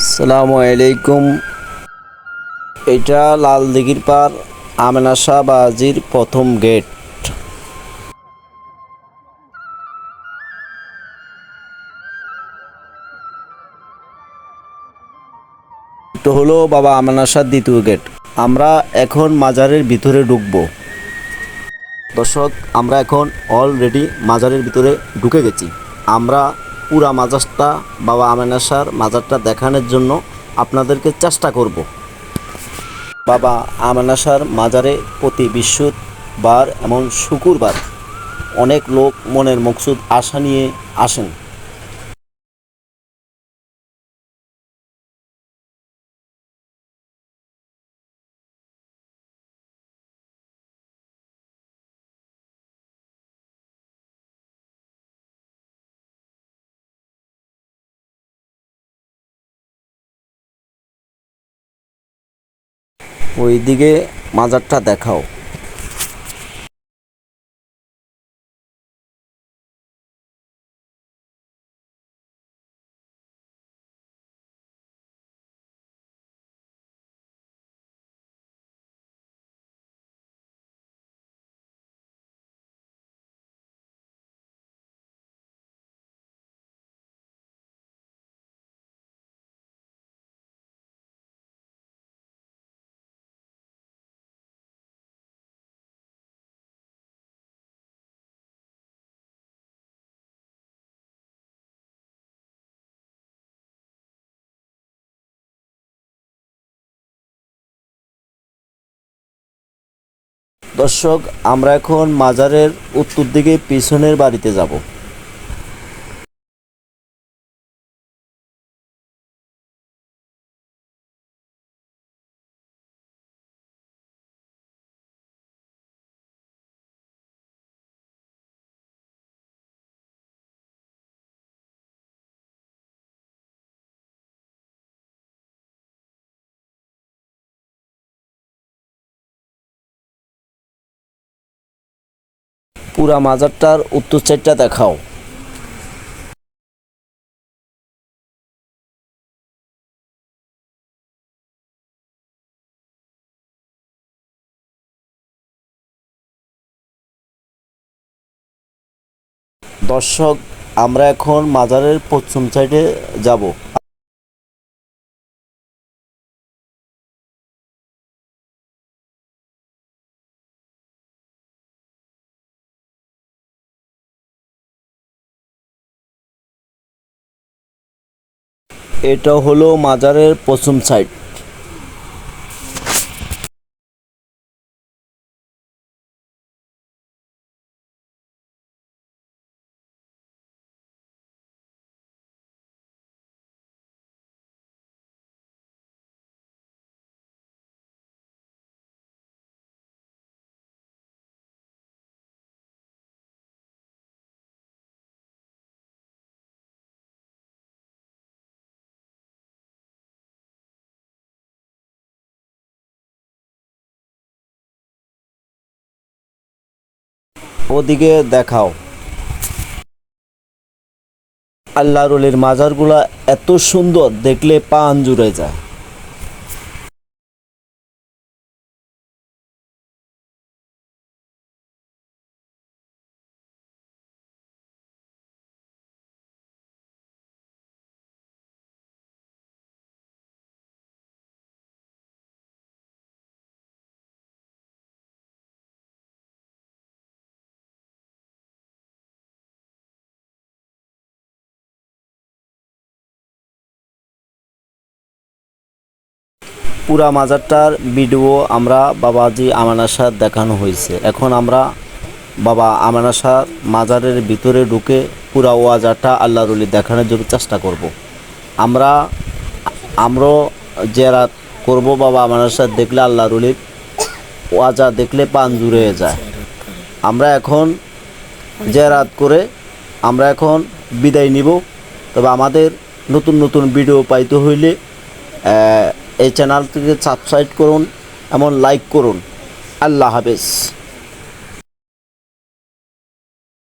আসসালামু আলাইকুম। এটা লালদিঘির পার আমেনা শাহ বাজির প্রথম গেট। এটা হলো বাবা আমেনা শাহ দ্বিতীয় গেট। আমরা এখন মাজারের ভিতরে ঢুকবো। দর্শক, আমরা এখন অলরেডি মাজারের ভিতরে ঢুকে গেছি। আমরা পুরা মাজারটা, বাবা আমেনা শাহর মাজারটা দেখানোর জন্য আপনাদেরকে চেষ্টা করব। বাবা আমেনা শাহর মাজারে প্রতি বৃহস্পতিবার এমন শুক্রবার অনেক লোক মনের মকসুদ আশা নিয়ে আসেন। ওইদিকে মাজারটা দেখাও। দর্শক, আমরা এখন মাজারের উত্তর দিকে পিছনের বাড়িতে যাব। পুরা মাজারটার উত্তর সাইডটা দেখাও। দর্শক, আমরা এখন মাজারের পশ্চিম সাইডে যাব। এটা হলো মাজারের পশ্চিম সাইড। ওদিকে দেখাও। আল্লাহর ওলির মাজারগুলা এত সুন্দর, দেখলে প্রাণ জুড়ে যায়। পুরা মাজারটার ভিডিও আমরা বাবাজি আমেনা শাহ দেখানো হয়েছে। এখন আমরা বাবা আমেনা শাহ মাজারের ভিতরে ঢুকে পুরা ওয়াজারটা আল্লাহর ওলি দেখানোর জন্য চেষ্টা করব। আমরা জিয়ারত করব বাবা আমেনা শাহ দেখলে আল্লাহর ওলির ওয়াজা দেখলে প্রাণ জুড়ে যায়। আমরা এখন জিয়ারত করে আমরা এখন বিদায় নিব। তবে আমাদের নতুন নতুন ভিডিও পাইতে হইলে এই চ্যানেলটিকে সাবস্ক্রাইব করুন, এমন লাইক করুন। আল্লাহ হাফেজ।